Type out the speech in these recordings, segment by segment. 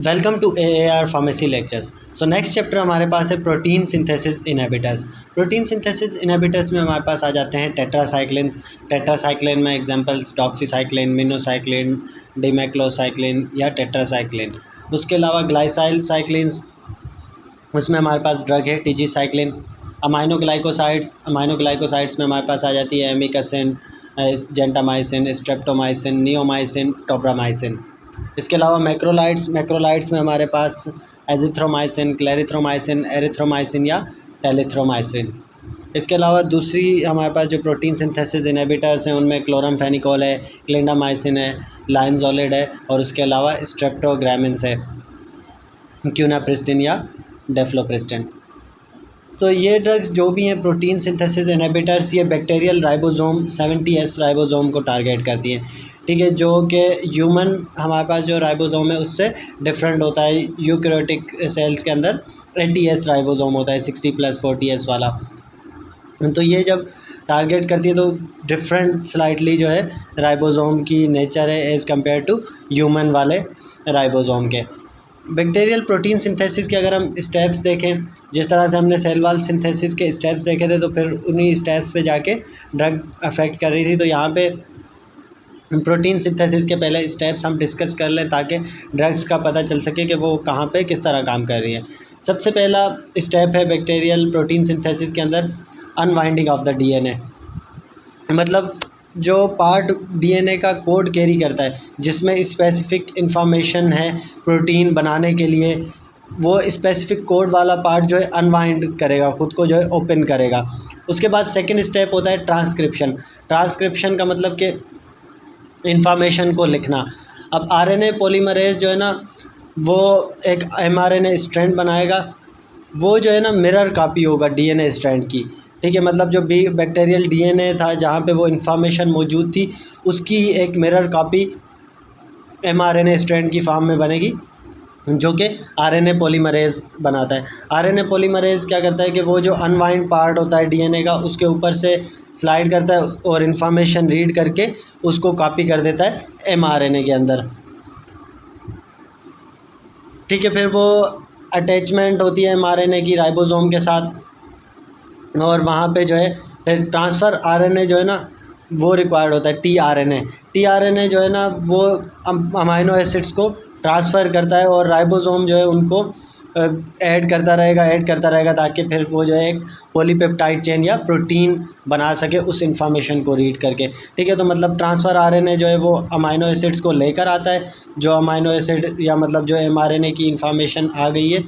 Welcome to AAR pharmacy lectures. So next chapter हमारे पास है protein synthesis inhibitors. Protein synthesis inhibitors में हमारे पास आ जाते हैं टेट्रासाइक्लिन्स। टेट्रासाइक्लिन में एग्जांपल्स डॉक्सीसाइक्लिन, मिनोसाइक्लिन, डिमेक्लोसाइक्लिन या टेट्रासाइक्लिन। उसके अलावा ग्लाइसाइल साइक्लिन्स, उसमें हमारे पास ड्रग है टीजीसाइक्लिन। अमाइनोग्लाइकोसाइड्स में हमारे पास आ जाती है Amixin, gentamicin, streptomycin, neomycin, tobramycin. इसके अलावा मैक्रोलाइड्स में हमारे पास एजिथ्रोमाइसिन, क्लेरिथ्रोमाइसिन, एरिथ्रोमाइसिन या टेलिथ्रोमाइसिन। इसके अलावा दूसरी हमारे पास जो प्रोटीन सिंथेसिस इनहिबिटर्स हैं उनमें क्लोरामफेनिकोल है, क्लिंडामाइसिन है, लाइनजोलिड है और उसके अलावा स्ट्रेप्टोग्रामिन्स है, क्यूनाप्रिस्टिन या डेफ्लोप्रिस्टिन। तो ये ड्रग्स जो भी हैं प्रोटीन सिंथेसिस इनहिबिटर्स, ये बैक्टीरियल राइबोसोम 70S राइबोसोम को टारगेट करती हैं। ठीक है, जो कि ह्यूमन हमारे पास जो राइबोसोम है उससे डिफरेंट होता है। यूकैरियोटिक सेल्स के अंदर 80S राइबोसोम होता है, 60+40S वाला। तो ये जब टारगेट करती है तो डिफरेंट स्लाइटली जो है राइबोसोम की नेचर है एज़ कम्पेयर टू ह्यूमन वाले राइबोसोम के। बैक्टीरियल प्रोटीन सिंथेसिस के अगर हम स्टेप्स देखें, जिस तरह से हमने सेल वॉल सिंथेसिस के स्टेप्स देखे थे, तो फिर उन्हीं स्टेप्स पे जाके ड्रग अफेक्ट कर रही थी। तो यहाँ पे प्रोटीन सिंथेसिस के पहले स्टेप्स हम डिस्कस कर लें ताकि ड्रग्स का पता चल सके कि वो कहाँ पे किस तरह काम कर रही है। सबसे पहला स्टेप है बैक्टीरियल प्रोटीन सिंथेसिस के अंदर अनवाइंडिंग ऑफ द DNA। मतलब जो पार्ट DNA का कोड कैरी करता है, जिसमें स्पेसिफिक इंफॉर्मेशन है प्रोटीन बनाने के लिए, वो स्पेसिफिक कोड वाला पार्ट जो है अनवाइंड करेगा, ख़ुद को जो है ओपन करेगा। उसके बाद सेकंड स्टेप होता है ट्रांसक्रिप्शन। ट्रांसक्रिप्शन का मतलब कि इंफॉर्मेशन को लिखना। अब RNA पॉलीमरेज जो है ना, वो एक mRNA स्ट्रैंड बनाएगा, वो जो है ना मिरर कॉपी होगा DNA स्ट्रैंड की। ठीक है, मतलब जो भी बैक्टीरियल DNA था जहाँ पे वो इन्फॉर्मेशन मौजूद थी, उसकी एक मिरर कॉपी mRNA स्ट्रैंड की फॉर्म में बनेगी, जो कि RNA पॉलीमरेज बनाता है। RNA पॉलीमरेज क्या करता है कि वो जो अनवाइंड पार्ट होता है DNA का, उसके ऊपर से स्लाइड करता है और इन्फॉर्मेशन रीड करके उसको कॉपी कर देता है mRNA के अंदर। ठीक है, फिर वो अटैचमेंट होती है mRNA की राइबोसोम के साथ, और वहाँ पे जो है फिर ट्रांसफ़र RNA जो है ना वो रिक्वायर्ड होता है, tRNA जो है ना वो अमाइनो एसिड्स को ट्रांसफ़र करता है और राइबोसोम जो है उनको ऐड करता रहेगा ताकि फिर वो जो है एक पॉलीपेप्टाइड चेन या प्रोटीन बना सके उस इंफॉर्मेशन को रीड करके। ठीक है, तो मतलब ट्रांसफ़र RNA जो है वो अमाइनो एसिड्स को लेकर आता है, जो अमाइनो एसिड या मतलब जो mRNA की इंफॉर्मेशन आ गई है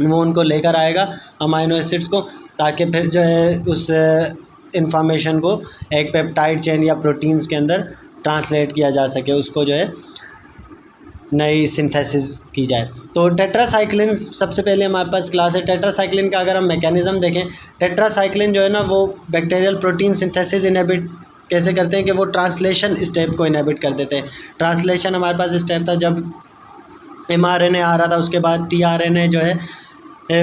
वो उनको लेकर आएगा अमाइनो एसिड्स को, ताकि फिर जो है उस इंफॉर्मेशन को एक पेप्टाइड चेन या प्रोटीन्स के अंदर ट्रांसलेट किया जा सके, उसको जो है नई सिंथेसिस की जाए। तो टेट्रासाइक्लिन सबसे पहले हमारे पास क्लास है। टेट्रासाइक्लिन का अगर हम मैकेनिज़्म देखें, टेट्रासाइक्लिन जो है ना वो बैक्टीरियल प्रोटीन सिंथेसिस इनहिबिट कैसे करते हैं कि वो ट्रांसलेशन स्टेप को इनहिबिट कर देते हैं। ट्रांसलेशन हमारे पास स्टेप था जब mRNA आ रहा था, उसके बाद tRNA जो है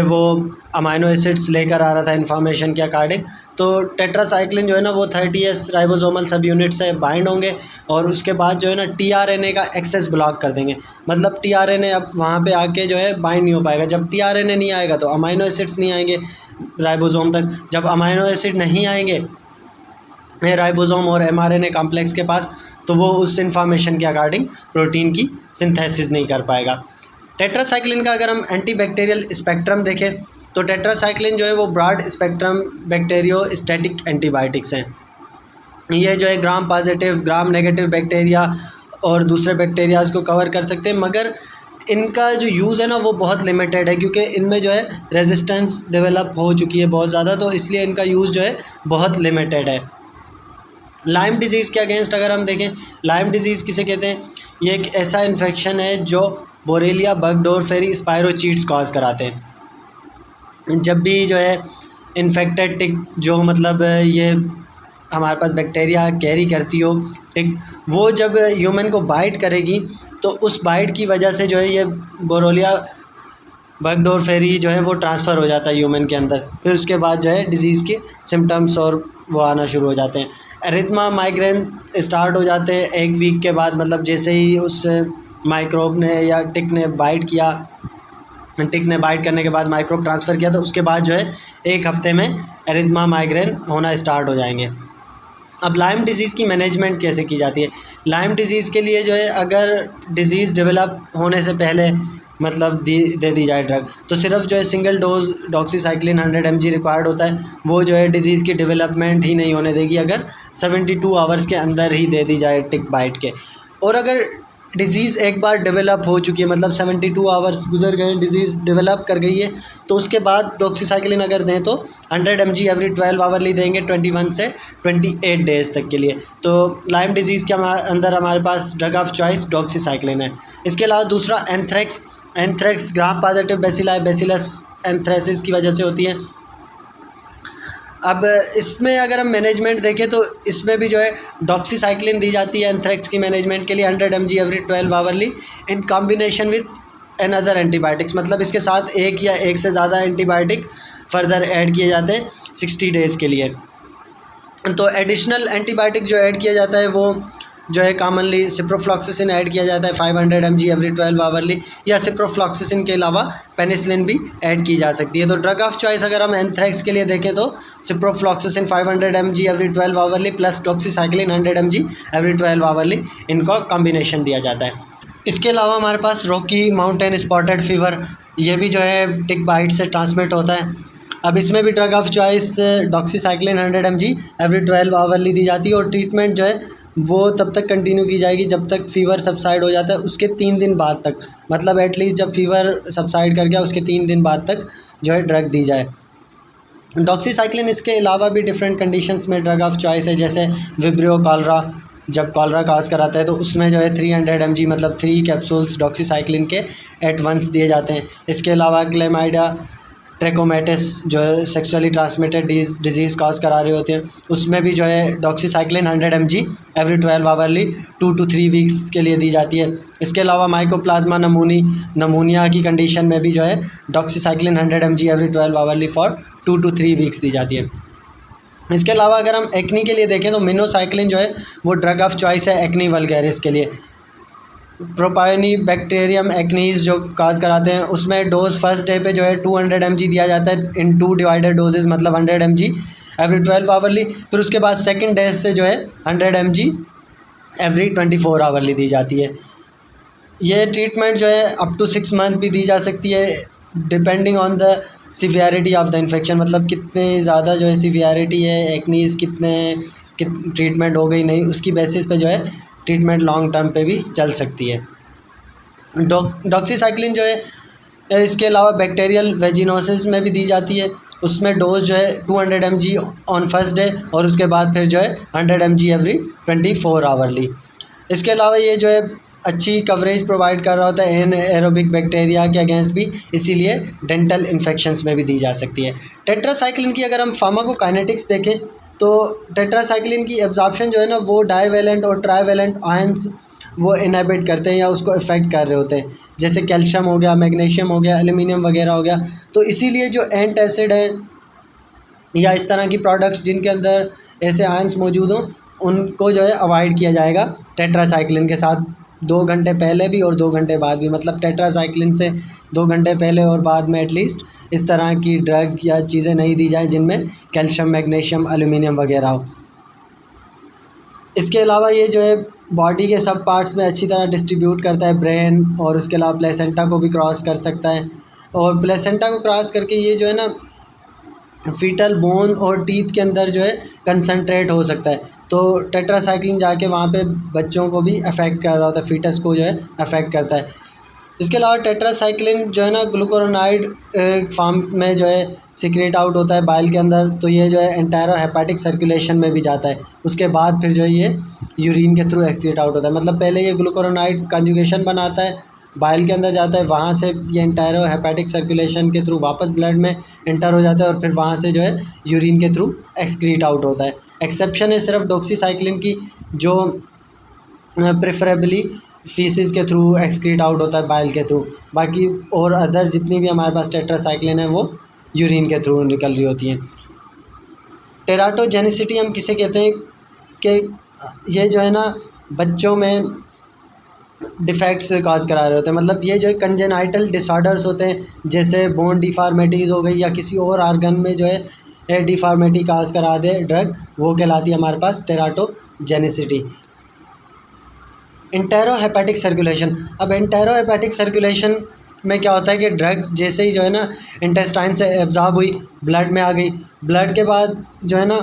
वो अमाइनो एसिड्स लेकर आ रहा था इन्फॉर्मेशन के अकॉर्डिंग। तो टेट्रासाइक्लिन जो है ना वो 30S राइबोसोमल सब यूनिट से बाइंड होंगे और उसके बाद जो है ना tRNA का एक्सेस ब्लॉक कर देंगे। मतलब tRNA अब वहाँ पे आके जो है बाइंड नहीं हो पाएगा। जब tRNA नहीं आएगा तो अमाइनो एसिड्स नहीं आएंगे राइबोसोम तक। जब अमाइनो एसिड नहीं आएंगे राइबोसोम और mRNA कॉम्प्लेक्स के पास, तो वो उस इंफॉर्मेशन के अकॉर्डिंग प्रोटीन की सिंथेसिस नहीं कर पाएगा। टेट्रासाइक्लिन का अगर हम एंटीबैक्टीरियल स्पेक्ट्रम देखें तो टेट्रासाइक्लिन जो है वो ब्रॉड स्पेक्ट्रम बैक्टीरियोस्टैटिक एंटीबायोटिक्स हैं। ये जो है gram positive, gram negative bacteria और दूसरे बैक्टीरियाज़ को कवर कर सकते हैं, मगर इनका जो यूज़ है ना वो बहुत लिमिटेड है, क्योंकि इनमें जो है रेजिस्टेंस डेवलप हो चुकी है बहुत ज़्यादा, तो इसलिए इनका यूज़ जो है बहुत लिमिटेड है। लाइम डिजीज़ के अगेंस्ट अगर हम देखें, लाइम डिजीज़ किसे कहते हैं? ये एक ऐसा इन्फेक्शन है जो बोरेलिया बगडोरफेरी स्पायरोचीट्स कॉज कराते हैं। जब भी जो है इन्फेक्टेड टिक जो मतलब ये हमारे पास बैक्टीरिया कैरी करती हो टिक, वो जब ह्यूमन को बाइट करेगी तो उस बाइट की वजह से जो है ये बोरेलिया बगडोरफेरी जो है वो ट्रांसफ़र हो जाता है ह्यूमन के अंदर। फिर उसके बाद जो है डिज़ीज़ के सिम्टम्स और वो आना शुरू हो जाते हैं। एरिथमा, माइग्रेन स्टार्ट हो जाते हैं 1 वीक के बाद, मतलब जैसे ही उस माइक्रोब ने या टिक ने बाइट किया, टिक ने बाइट करने के बाद माइक्रोब ट्रांसफ़र किया, तो उसके बाद जो है 1 हफ्ते में एरिथमा माइग्रेन होना स्टार्ट हो जाएंगे। अब लाइम डिज़ीज़ की मैनेजमेंट कैसे की जाती है? लाइम डिज़ीज़ के लिए जो है अगर डिज़ीज़ डेवलप होने से पहले मतलब दे दी जाए ड्रग, तो सिर्फ जो है single dose doxycycline 100 mg required होता है। वो जो है डिज़ीज़ की डेवलपमेंट ही नहीं होने देगी अगर 72 आवर्स के अंदर ही दे दी जाए टिक बाइट के। और अगर डिज़ीज़ एक बार डेवलप हो चुकी है, मतलब 72 आवर्स गुजर गए, डिज़ीज़ डेवलप कर गई है, तो उसके बाद डॉक्सीसाइक्लिन अगर दें तो 100 mg एवरी 12 आवरली देंगे 21 से 28 डेज़ तक के लिए। तो लाइम डिज़ीज़ के अंदर हमारे पास ड्रग ऑफ चॉइस डॉक्सीसाइक्लिन है। इसके अलावा दूसरा anthrax gram positive bacilli bacillus anthracis की वजह से होती है। अब इसमें अगर हम मैनेजमेंट देखें तो इसमें भी जो है डॉक्सीसाइक्लिन दी जाती है एंथ्रेक्स की मैनेजमेंट के लिए 100 mg every 12 hourly in combination with another antibiotics, मतलब इसके साथ एक या एक से ज़्यादा एंटीबायोटिक फर्दर ऐड किए जाते हैं 60 डेज़ के लिए। तो एडिशनल एंटीबायोटिक जो ऐड किया जाता है वो जो है कॉमनली सिप्रोफ्लॉक्सिसिन ऐड किया जाता है 500 mg एवरी 12 आवरली, या सिप्रोफ्लॉक्सिसिन के अलावा पेनिसिलिन भी ऐड की जा सकती है। तो ड्रग ऑफ चॉइस अगर हम एंथ्रेक्स के लिए देखें तो ciprofloxacin 500 mg every 12 hourly plus doxycycline 100 mg every 12 hourly, इनका कॉम्बिनेशन दिया जाता है। इसके अलावा हमारे पास रॉकी माउंटेन स्पॉटेड फीवर, ये भी जो है टिक बाइट से ट्रांसमिट होता है। अब इसमें भी drug of choice doxycycline 100 mg every 12 hourly दी जाती है, और ट्रीटमेंट जो है वो तब तक कंटिन्यू की जाएगी जब तक फ़ीवर सबसाइड हो जाता है, उसके 3 दिन बाद तक, मतलब एटलीस्ट जब फ़ीवर सबसाइड कर गया उसके 3 दिन बाद तक जो है ड्रग दी जाए। डॉक्सीसाइक्लिन इसके अलावा भी डिफरेंट कंडीशंस में ड्रग ऑफ चॉइस है, जैसे विब्रियो कॉलरा, जब कॉलरा काज कराता है तो उसमें जो है 300 mg मतलब 3 कैप्सूल्स डॉक्सीसाइक्लिन के एट वंस दिए जाते हैं। इसके अलावा क्लेमाइडिया ट्रैकोमैटिस जो है सेक्सुअली ट्रांसमिटेड डिजीज़ काज करा रहे होते हैं, उसमें भी जो है doxycycline 100 mg every 12 hourly 2 to 3 weeks के लिए दी जाती है। इसके अलावा माइकोप्लाज्मा नमूनिया की कंडीशन में भी जो है doxycycline 100 mg every 12 hourly for 2 to 3 weeks दी जाती है। इसके अलावा अगर हम एक्नी के लिए देखें तो मिनोसाइक्लिन जो है वो ड्रग ऑफ चॉइस है एक्नी वल्गैरिस के लिए। प्रोपायोनी बैक्टीरियम एक्नीज जो काज कराते हैं उसमें डोज फर्स्ट डे पे जो है 200 mg दिया जाता है इन 2 डिवाइडेड डोजेज़, मतलब 100 mg एवरी 12 आवरली। फिर उसके बाद सेकंड डे से जो है 100 mg एवरी 24 आवरली दी जाती है। ये ट्रीटमेंट जो है अप टू 6 मंथ भी दी जा सकती है depending on the severity of the infection, मतलब कितने ज़्यादा जो है सीवियरिटी है एक्नीज, कितने ट्रीटमेंट हो गई नहीं, उसकी बेसिस पे जो है ट्रीटमेंट लॉन्ग टर्म पे भी चल सकती है। डॉक्सीसाइक्लिन जो है इसके अलावा बैक्टीरियल वेजिनोसिस में भी दी जाती है, उसमें डोज जो है 200 mg ऑन फर्स्ट डे और उसके बाद फिर जो है 100 mg एवरी 24 आवरली। इसके अलावा ये जो है अच्छी कवरेज प्रोवाइड कर रहा होता है एन एरोबिक बैक्टीरिया के अगेंस्ट भी, इसीलिए डेंटल इन्फेक्शंस में भी दी जा सकती है। टेट्रासाइक्लिन की अगर हम फार्माकोकाइनेटिक्स देखें तो टेट्रासाइक्लिन की एब्जॉर्प्शन जो है ना वो डाईवैलेंट और ट्राईवैलेंट आयंस वो इनहिबिट करते हैं या उसको इफ़ेक्ट कर रहे होते हैं, जैसे कैल्शियम हो गया, मैग्नीशियम हो गया, एल्युमिनियम वगैरह हो गया। तो इसीलिए जो एंट एसिड है या इस तरह की प्रोडक्ट्स जिनके अंदर ऐसे आयंस मौजूद हों उनको जो है अवॉइड किया जाएगा टेट्रासाइक्लिन के साथ 2 घंटे पहले भी और 2 घंटे बाद भी, मतलब टेट्रासाइक्लिन से 2 घंटे पहले और बाद में एटलीस्ट इस तरह की ड्रग या चीज़ें नहीं दी जाए जिनमें कैल्शियम, मैग्नीशियम, एल्युमिनियम वगैरह हो। इसके अलावा ये जो है बॉडी के सब पार्ट्स में अच्छी तरह डिस्ट्रीब्यूट करता है, ब्रेन और उसके अलावा प्लेसेंटा को भी क्रॉस कर सकता है, और प्लेसेंटा को क्रॉस करके ये जो है ना फीटल बोन और टीथ के अंदर जो है कंसंट्रेट हो सकता है। तो टेट्रासाइक्लिन जाके वहाँ पे बच्चों को भी अफेक्ट कर रहा होता है, फीटस को जो है अफेक्ट करता है। इसके अलावा टेट्रासाइक्लिन जो है ना ग्लूकोरोनाइड फॉर्म में जो है सिक्रेट आउट होता है बाइल के अंदर, तो ये जो है एंटायरो हेपेटिक सर्कुलेशन में भी जाता है, उसके बाद फिर जो है ये यूरिन के थ्रू एक्सक्रीट आउट होता है। मतलब पहले ये ग्लूकोरोनाइड कंजुगेशन बनाता है, बाइल के अंदर जाता है, वहाँ से ये एंटायरो हेपेटिक सर्कुलेशन के थ्रू वापस ब्लड में एंटर हो जाता है और फिर वहाँ से जो है यूरिन के थ्रू एक्सक्रीट आउट होता है। एक्सेप्शन है सिर्फ डॉक्सीसाइक्लिन की जो प्रेफरेबली फीसिस के थ्रू एक्सक्रीट आउट होता है बाइल के थ्रू, बाकी और अदर जितनी भी हमारे पास टेट्रासाइक्लिन है वो यूरिन के थ्रू निकल रही होती हैं। टेराटोजेनिसिटी हम किसे कहते हैं कि ये जो है ना बच्चों में डिफेक्ट्स काज करा रहे होते हैं। मतलब ये जो है कंजेनाइटल डिसऑर्डर्स होते हैं, जैसे बोन डिफॉर्मिटीज़ हो गई या किसी और आर्गन में जो है डिफॉर्मिटी काज करा दे ड्रग, वो कहलाती है हमारे पास टेराटोजेनिसिटी। इंटेरोहेपेटिक सर्कुलेशन। अब इंटेरोहेपेटिक सर्कुलेशन में क्या होता है कि ड्रग जैसे ही जो है ना इंटेस्टाइन से एब्जॉर्ब हुई, ब्लड में आ गई, ब्लड के बाद जो है ना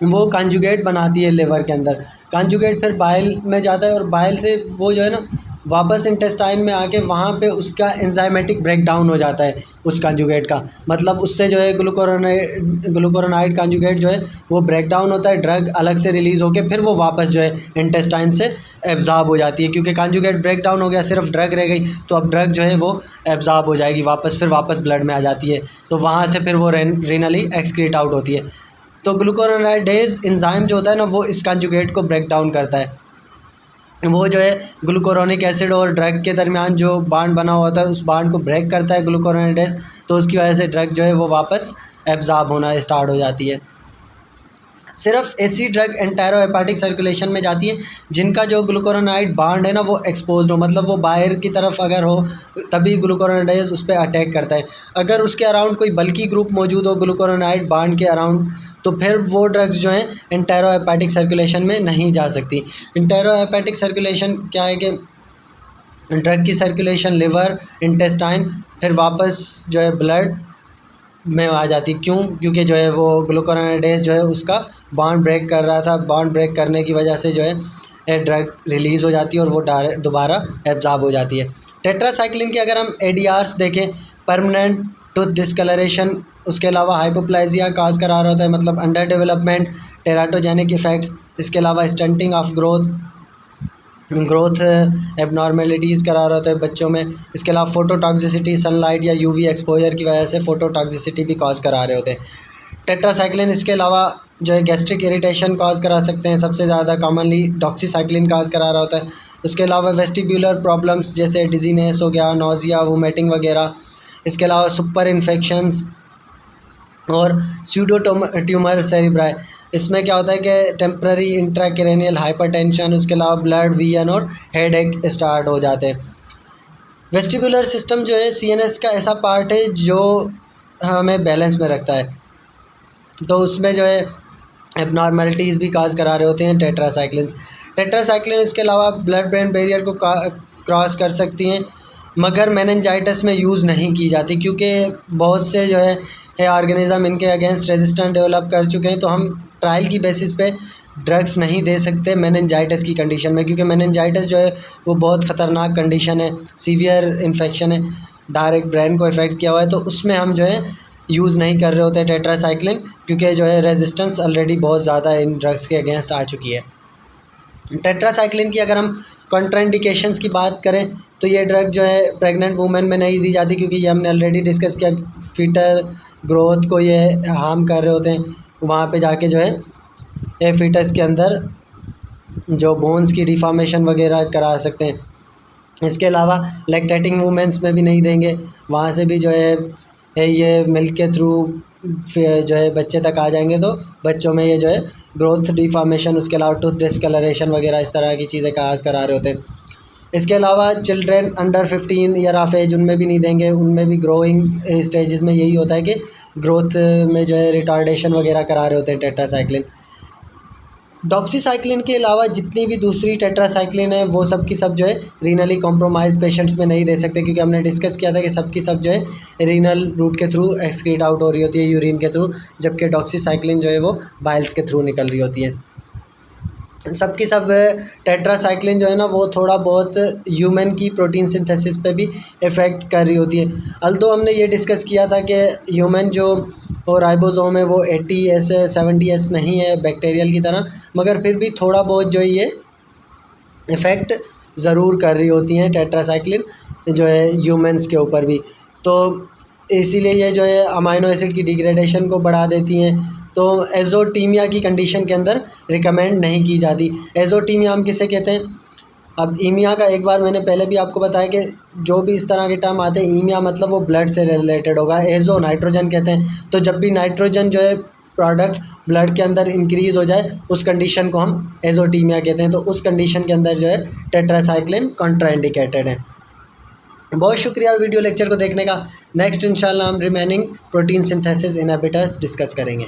वो कॉन्जुगेट बनाती है लिवर के अंदर, कॉन्जुगेट फिर बाइल में जाता है और बाइल से वो जो है ना वापस इंटेस्टाइन में आके वहाँ पे उसका एंजाइमेटिक ब्रेक डाउन हो जाता है उस कॉन्जुगेट का। मतलब उससे जो है ग्लूकोरोनाइड कॉन्जुगेट जो है वो ब्रेक डाउन होता है, ड्रग अलग से रिलीज़ होके फिर वो वापस जो है इंटेस्टाइन से एब्जॉर्ब हो जाती है। क्योंकि कॉन्जुगेट ब्रेक डाउन हो गया, सिर्फ ड्रग रह गई, तो अब ड्रग जो है वो एब्जॉर्ब हो जाएगी वापस, फिर वापस ब्लड में आ जाती है, तो वहाँ से फिर वो रीनली एक्सक्रीट आउट होती है। तो ग्लूकोरोनाइडेज एंजाइम जो होता है ना वो इस कॉन्जुगेट को ब्रेक डाउन करता है। वो जो है ग्लूकोरोनिक एसिड और ड्रग के दरमियान जो बॉन्ड बना हुआ होता है उस बॉन्ड को ब्रेक करता है ग्लूकोरोनाइडेज, तो उसकी वजह से ड्रग जो है वो वापस एब्जॉर्ब होना स्टार्ट हो जाती है। सिर्फ ऐसी ड्रग एंटेरोहेपेटिक सर्कुलेशन में जाती है जिनका जो ग्लूकोरोनाइड बॉन्ड है ना वो एक्सपोज्ड हो, मतलब वो बाहर की तरफ अगर हो तभी ग्लूकोरोनाइडेज उस पर अटैक करता है। अगर उसके अराउंड कोई बल्की ग्रुप मौजूद हो ग्लूकोरोनाइड बॉन्ड के अराउंड, तो फिर वो ड्रग्स जो हैं एंटेरोहेपेटिक सर्कुलेशन में नहीं जा सकती। एंटेरोहेपेटिक सर्कुलेशन क्या है कि ड्रग की सर्कुलेशन लिवर, इंटेस्टाइन, फिर वापस जो है ब्लड में आ जाती। क्यों? क्योंकि जो है वो ग्लूकोरोनाइडेज जो है उसका बॉन्ड ब्रेक कर रहा था, बॉन्ड ब्रेक करने की वजह से जो है ड्रग रिलीज़ हो जाती है और वो दोबारा एब्जॉर्ब हो जाती है। टेट्रासाइक्लिन के अगर हम एडीआर्स देखें, परमानेंट टूथ डिस्कलरेशन, उसके अलावा हाइपोप्लाइजिया काज करा रहा होता है, मतलब अंडर डेवलपमेंट, टेराटोजेनिक इफ़ेक्ट्स, इसके अलावा स्टंटिंग ऑफ ग्रोथ एबनॉर्मेलिटीज़ करा रहा होता है बच्चों में। इसके अलावा फोटोटॉक्सिसिटी, सनलाइट या यूवी एक्सपोजर की वजह से फोटोटॉक्सिसिटी भी कॉज करा रहे होते हैं। टेट्रासाइक्लिन इसके अलावा जो है गैस्ट्रिक इरिटेशन कॉज करा सकते हैं, सबसे ज़्यादा कॉमनली डॉक्सीसाइक्लिन कॉज करा रहा होता है। उसके अलावा वेस्टिब्यूलर प्रॉब्लम्स जैसे डिजीनेस हो गया, नोज़िया, वोमिटिंग वगैरह। इसके अलावा सुपर इन्फेक्शंस और स्यूडो ट्यूमर सेरिब्राई, इसमें क्या होता है कि टेम्पररी इंट्राक्रैनियल हाइपरटेंशन, उसके अलावा ब्लड वीजन और हेडेक स्टार्ट हो जाते हैं। वेस्टिबुलर सिस्टम जो है सीएनएस का ऐसा पार्ट है जो हमें बैलेंस में रखता है, तो उसमें जो है एबनॉर्मेलिटीज़ भी काज करा रहे होते हैं टेट्रासाइक्लिन इसके अलावा ब्लड ब्रेन बैरियर को क्रॉस कर सकती हैं, मगर मेनिंजाइटिस में यूज़ नहीं की जाती क्योंकि बहुत से जो है ऑर्गेनिज़म इनके अगेंस्ट रेजिस्टेंस डेवलप कर चुके हैं। तो हम ट्रायल की बेसिस पे ड्रग्स नहीं दे सकते मेनिंजाइटिस की कंडीशन में, क्योंकि मेनिंजाइटिस जो है वो बहुत ख़तरनाक कंडीशन है, सीवियर इन्फेक्शन है, डायरेक्ट ब्रेन को इफ़ेक्ट किया हुआ है। तो उसमें हम जो है यूज़ नहीं कर रहे होते टेट्रासाइक्लिन, क्योंकि जो है रेजिस्टेंस ऑलरेडी बहुत ज़्यादा इन ड्रग्स के अगेंस्ट आ चुकी है। टेट्रासाइक्लिन की अगर हम कॉन्ट्राइंडिकेशंस की बात करें तो ये ड्रग जो है प्रेग्नेंट वुमेन में नहीं दी जाती, क्योंकि ये हमने ऑलरेडी डिस्कस किया, फीटल ग्रोथ को ये हार्म कर रहे होते हैं। वहाँ पे जाके जो है ये फीटस के अंदर जो बोन्स की डिफॉर्मेशन वगैरह करा सकते हैं। इसके अलावा लैक्टेटिंग वुमेंस में भी नहीं देंगे, वहाँ से भी जो है ये मिल्क के थ्रू जो है बच्चे तक आ जाएंगे, तो बच्चों में ये जो है ग्रोथ डिफॉर्मेशन, उसके अलावा टूथ डिस्कलरेशन वगैरह इस तरह की चीज़ें काज करा रहे होते हैं। इसके अलावा children under 15 year of age उनमें भी नहीं देंगे, उनमें भी ग्रोइंग स्टेजेस में यही होता है कि ग्रोथ में जो है रिटार्डेशन वगैरह करा रहे होते हैं टेट्रासाइक्लिन। डॉक्सीसाइक्लिन के अलावा जितनी भी दूसरी टेट्रासाइक्लिन है वो सब की सब जो है रीनली कॉम्प्रोमाइज पेशेंट्स में नहीं दे सकते, क्योंकि हमने डिस्कस किया था कि सब की सब जो है रीनल रूट के थ्रू एक्सक्रीट आउट हो रही होती है, यूरिन के थ्रू, जबकि डॉक्सीसाइक्लिन जो है वो बाइल्स के थ्रू निकल रही होती है। सब की सब टेट्रासाइक्लिन जो है ना वो थोड़ा बहुत ह्यूमन की प्रोटीन सिंथेसिस पे भी इफ़ेक्ट कर रही होती है। अल्दो हमने ये डिस्कस किया था कि ह्यूमन जो और राइबोसोम है वो 80S 70S नहीं है बैक्टीरियल की तरह, मगर फिर भी थोड़ा बहुत जो है ये इफ़ेक्ट ज़रूर कर रही होती हैं टेट्रासाइक्लिन जो है ह्यूमंस के ऊपर भी। तो इसीलिए ये जो है अमाइनो एसिड की डिग्रेडेशन को बढ़ा देती हैं, तो एज़ोटीमिया की कंडीशन के अंदर रिकमेंड नहीं की जाती। एज़ोटीमिया हम किसे कहते हैं? अब ईमिया का एक बार मैंने पहले भी आपको बताया कि जो भी इस तरह के टर्म आते हैं, ईमिया मतलब वो ब्लड से रिलेटेड होगा, एज़ो नाइट्रोजन कहते हैं। तो जब भी नाइट्रोजन जो है प्रोडक्ट ब्लड के अंदर इंक्रीज़ हो जाए, उस कंडीशन को हम एजोटीमिया कहते हैं। तो उस कंडीशन के अंदर जो है टेट्रासाइक्लिन कॉन्ट्राइंडिकेटेड है। बहुत शुक्रिया वीडियो लेक्चर को देखने का। नेक्स्ट इंशाल्लाह हम remaining protein synthesis inhibitors discuss करेंगे।